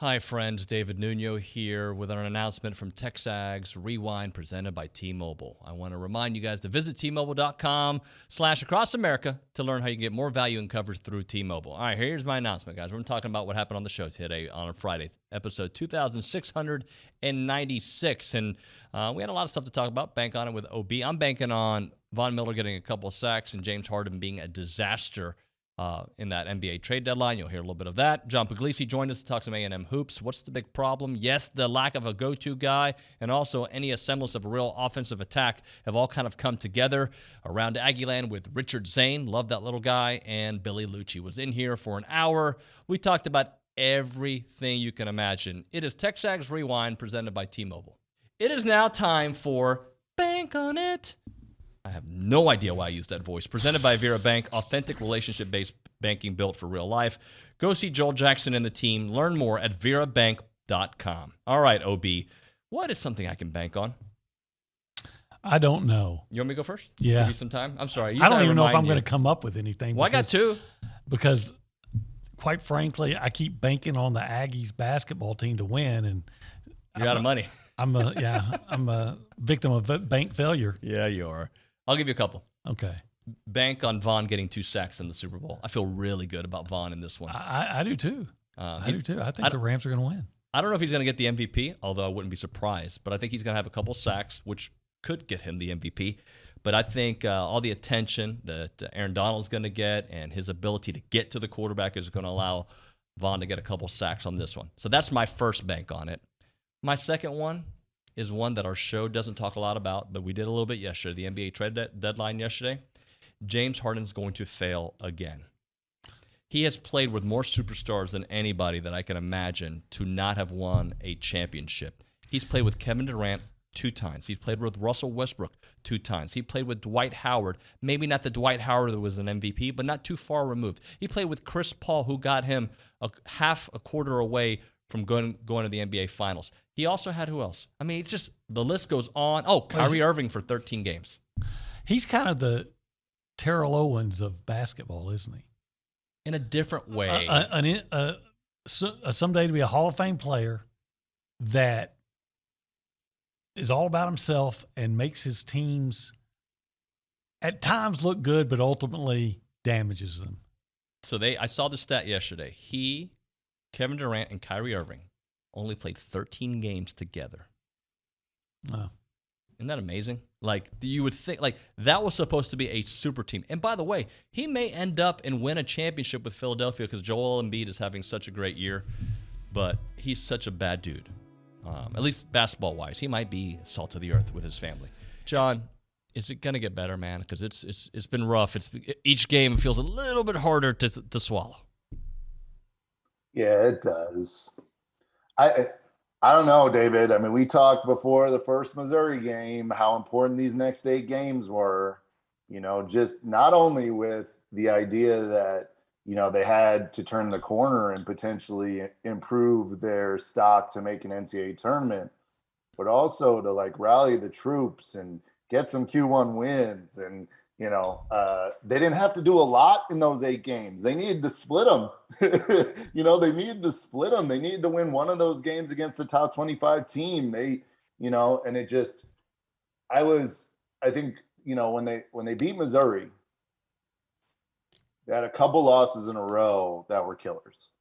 Hi, friends. David Nuno here with an announcement from TexAgs Rewind presented by T-Mobile. I want to remind you guys to visit T-Mobile.com/across America to learn how you can get more value and coverage through T-Mobile. All right, here's my announcement, guys. We're talking about what happened on the show today on a Friday, episode 2696. And we had a lot of stuff to talk about. Bank on it with OB. I'm banking on Von Miller getting a couple of sacks and James Harden being a disaster in that NBA trade deadline. You'll hear a little bit of that. John Pugliese joined us to talk some A&M hoops. What's the big problem? Yes, the lack of a go-to guy and also any semblance of a real offensive attack have all kind of come together around Aggieland with Richard Zane. Love that little guy. And Billy Liucci was in here for an hour. We talked about everything you can imagine. It is TexAgs Rewind presented by T-Mobile. It is now time for Bank on It. I have no idea why I used that voice. Presented by Vera Bank, authentic relationship-based banking built for real life. Go see Joel Jackson and the team. Learn more at verabank.com. All right, OB, what is something I can bank on? I don't know. You want me to go first? Yeah. Give you some time? I'm sorry. I don't even know if I'm going to come up with anything. Well, I got two. Because, quite frankly, I keep banking on the Aggies basketball team to win, and you're out of money. I'm a victim of bank failure. Yeah, you are. I'll give you a couple. Okay. Bank on Vaughn getting 2 sacks in the Super Bowl. I feel really good about Vaughn in this one. I do too. I do too. I think the Rams are going to win. I don't know if he's going to get the MVP, although I wouldn't be surprised. But I think he's going to have a couple sacks, which could get him the MVP. But I think all the attention that Aaron Donald's going to get and his ability to get to the quarterback is going to allow Vaughn to get a couple sacks on this one. So that's my first bank on it. My second one is one that our show doesn't talk a lot about, but we did a little bit yesterday, the NBA trade deadline yesterday. James Harden's going to fail again. He has played with more superstars than anybody that I can imagine to not have won a championship. He's played with Kevin Durant 2 times. He's played with Russell Westbrook 2 times. He played with Dwight Howard, maybe not the Dwight Howard that was an MVP, but not too far removed. He played with Chris Paul, who got him a quarter away from going to the NBA Finals. He also had who else? I mean, it's just the list goes on. Oh, Kyrie Irving for 13 games. He's kind of the Terrell Owens of basketball, isn't he? In a different way. Someday to be a Hall of Fame player that is all about himself and makes his teams at times look good, but ultimately damages them. So I saw the stat yesterday. Kevin Durant and Kyrie Irving only played 13 games together. Wow. Isn't that amazing? Like, you would think, like, that was supposed to be a super team. And by the way, he may end up and win a championship with Philadelphia because Joel Embiid is having such a great year, but he's such a bad dude. At least basketball-wise. He might be salt of the earth with his family. John, is it going to get better, man? Because it's been rough. Each game feels a little bit harder to swallow. Yeah, it does. I don't know, David. I mean, we talked before the first Missouri game how important these next 8 games were, just not only with the idea that, they had to turn the corner and potentially improve their stock to make an NCAA tournament, but also to rally the troops and get some Q1 wins. And, they didn't have to do a lot in those 8 games. They needed to split them. They needed to split them. They needed to win one of those games against the top 25 team. I think, when they beat Missouri, they had a couple losses in a row that were killers.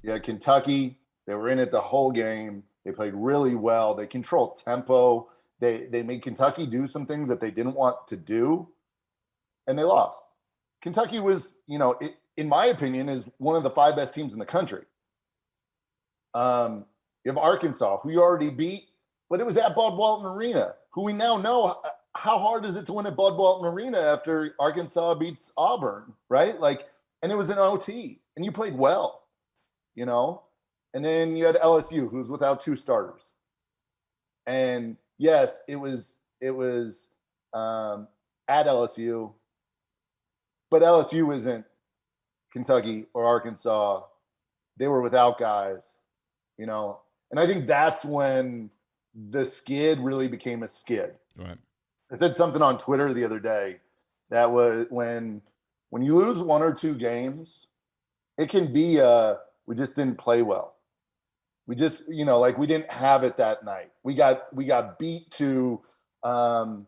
You had Kentucky. They were in it the whole game. They played really well. They controlled tempo. They made Kentucky do some things that they didn't want to do, and they lost. Kentucky was, in my opinion, is one of the 5 best teams in the country. You have Arkansas, who you already beat, but it was at Bud Walton Arena, who we now know how hard is it to win at Bud Walton Arena after Arkansas beats Auburn, right? And it was an OT, and you played well, And then you had LSU, who's without 2 starters. And yes, it was at LSU, but LSU isn't Kentucky or Arkansas. They were without guys, and I think that's when the skid really became a skid. Right. I said something on Twitter the other day that was when you lose 1 or 2 games, it can be we just didn't play well. We just, like we didn't have it that night. We got beat to the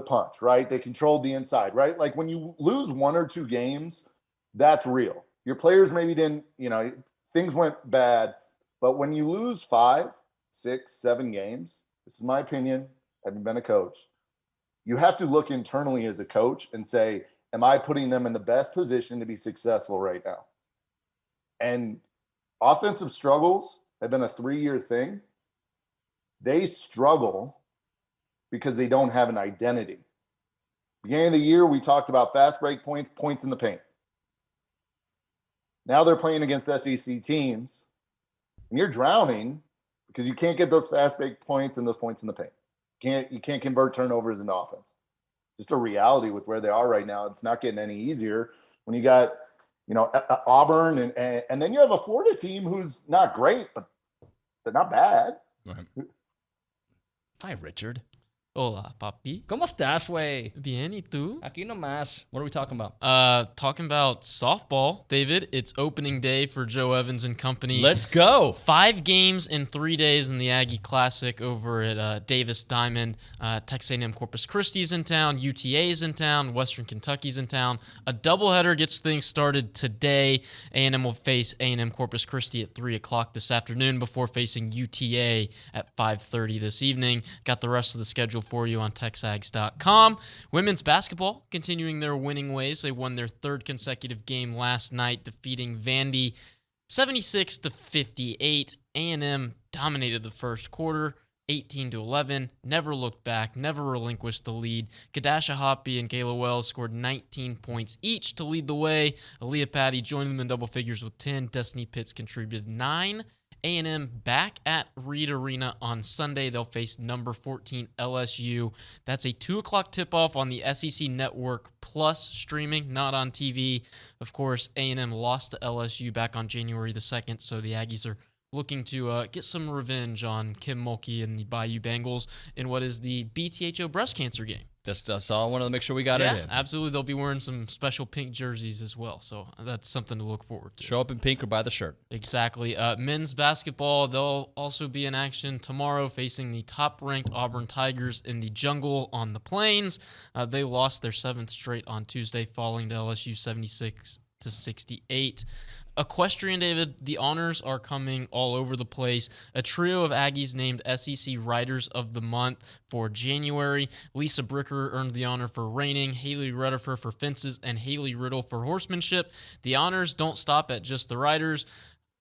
punch, right? They controlled the inside, right? Like when you lose 1 or 2 games, that's real. Your players maybe didn't, things went bad, but when you lose 5, 6, 7 games, this is my opinion, having been a coach, you have to look internally as a coach and say, am I putting them in the best position to be successful right now? And offensive struggles have been a 3-year thing. They struggle because they don't have an identity. Beginning of the year, we talked about fast break points, points in the paint. Now they're playing against SEC teams, and you're drowning because you can't get those fast break points and those points in the paint. You can't convert turnovers into offense. Just a reality with where they are right now. It's not getting any easier when you got, Auburn and then you have a Florida team who's not great, but they're not bad. Right. Hi, Richard. Hola, papi. ¿Cómo estás, güey? Bien, ¿y tú? Aquí nomás. What are we talking about? Talking about softball, David. It's opening day for Joe Evans and company. Let's go. 5 games in 3 days in the Aggie Classic over at Davis Diamond. Texas A&M Corpus Christi's in town. UTA's in town. Western Kentucky's in town. A doubleheader gets things started today. A&M will face A&M Corpus Christi at 3 o'clock this afternoon before facing UTA at 5:30 this evening. Got the rest of the schedule for you on TexAgs.com. Women's basketball continuing their winning ways. They won their 3rd consecutive game last night, defeating Vandy 76-58. A&M dominated the first quarter, 18-11. Never looked back, never relinquished the lead. Kadasha Hoppy and Kayla Wells scored 19 points each to lead the way. Aaliyah Patty joined them in double figures with 10. Destiny Pitts contributed 9. A&M back at Reed Arena on Sunday. They'll face number 14 LSU. That's a 2 o'clock tip-off on the SEC Network Plus streaming, not on TV. Of course, A&M lost to LSU back on January the 2nd, so the Aggies are looking to get some revenge on Kim Mulkey and the Bayou Bengals in what is the BTHO breast cancer game. That's all I wanted to make sure we got it in. Absolutely. They'll be wearing some special pink jerseys as well, so that's something to look forward to. Show up in pink or buy the shirt. Exactly. Men's basketball, they'll also be in action tomorrow facing the top-ranked Auburn Tigers in the Jungle on the Plains. They lost their 7th straight on Tuesday, falling to LSU 76-68. Equestrian, David, the honors are coming all over the place. A trio of Aggies named SEC Riders of the Month for January. Lisa Bricker earned the honor for reining, Haley Redifer for fences, and Haley Riddle for horsemanship. The honors don't stop at just the riders.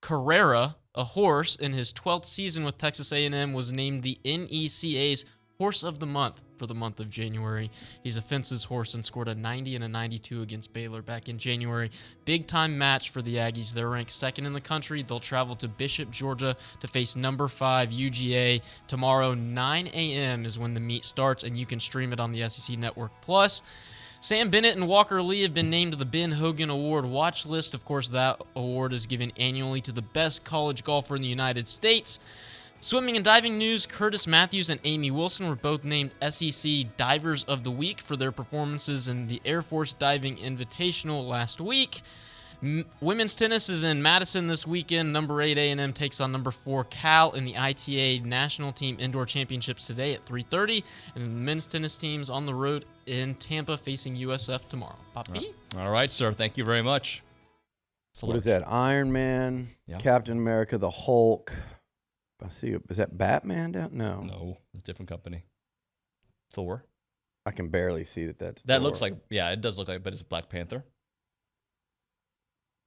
Carrera, a horse, in his 12th season with Texas A&M, was named the NECA's Horse of the Month for the month of January. He's a fences horse and scored a 90 and a 92 against Baylor back in January. Big time match for the Aggies. They're ranked 2nd in the country. They'll travel to Bishop, Georgia to face number 5 UGA. Tomorrow, 9 a.m. is when the meet starts, and you can stream it on the SEC Network Plus. Sam Bennett and Walker Lee have been named to the Ben Hogan Award watch list. Of course, that award is given annually to the best college golfer in the United States. Swimming and diving news, Curtis Matthews and Amy Wilson were both named SEC Divers of the Week for their performances in the Air Force Diving Invitational last week. Women's tennis is in Madison this weekend. Number 8 A&M takes on number 4 Cal in the ITA National Team Indoor Championships today at 3:30. And the men's tennis team's on the road in Tampa facing USF tomorrow. Papi? All right, sir. Thank you very much. What is that? Iron Man, Captain America, the Hulk. I see. Is that Batman down? No. No, it's a different company. Thor. I can barely see that's That Thor. looks like, it does look like, but it's Black Panther.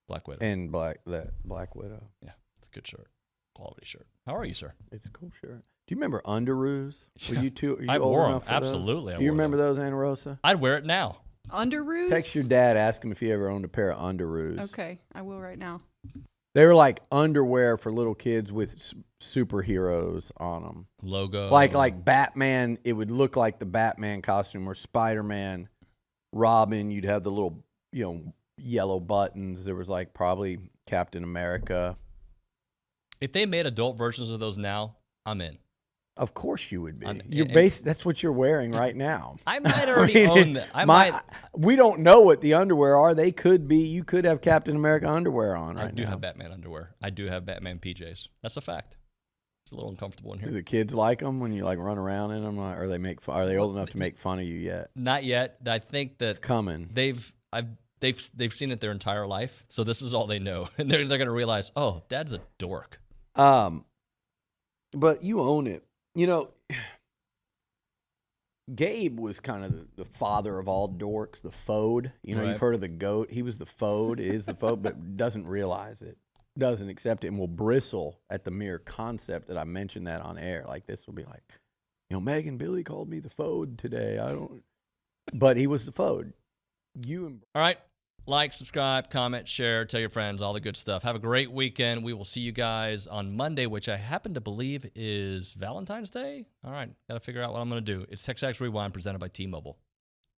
Black Widow. And Black Widow. Yeah, it's a good shirt. Quality shirt. How are you, sir? It's a cool shirt. Do you remember underoos? Yeah. Are you I old wore them. enough for Absolutely. those? Do you remember those, Anna Rosa? I'd wear it now. Underoos? Text your dad, ask him if he ever owned a pair of underoos. Okay, I will right now. They were like underwear for little kids with superheroes on them. Logo. Like Batman, it would look like the Batman costume, or Spider-Man, Robin, you'd have the little, yellow buttons. There was like probably Captain America. If they made adult versions of those now, I'm in. Of course you would be. I'm- You're and- that's what you're wearing right now. I might already own that. We don't know what the underwear are. They could be. You could have Captain America underwear on right I do now. have Batman underwear. I do have Batman PJs. That's a fact. It's a little uncomfortable in Do here. the kids like them when you like run around in them, or are they old enough to make fun of you yet? Not yet. I think It's that coming. they've seen it their entire life, so this is all they know, and they're going to realize, oh, Dad's a dork. But you own it. You know, Gabe was kind of the father of all dorks, the Fode. You know, Right. you've heard of the goat. He was the Fode, is the Fode, but doesn't realize it, doesn't accept it, and will bristle at the mere concept that I mentioned that on air. Like, this will be like, you know, Meg and Billy called me the Fode today. But he was the Fode. All right. Like, subscribe, comment, share, tell your friends, all the good stuff. Have a great weekend. We will see you guys on Monday, which I happen to believe is Valentine's Day. All right. Got to figure out what I'm going to do. It's TexAgs Rewind presented by T-Mobile.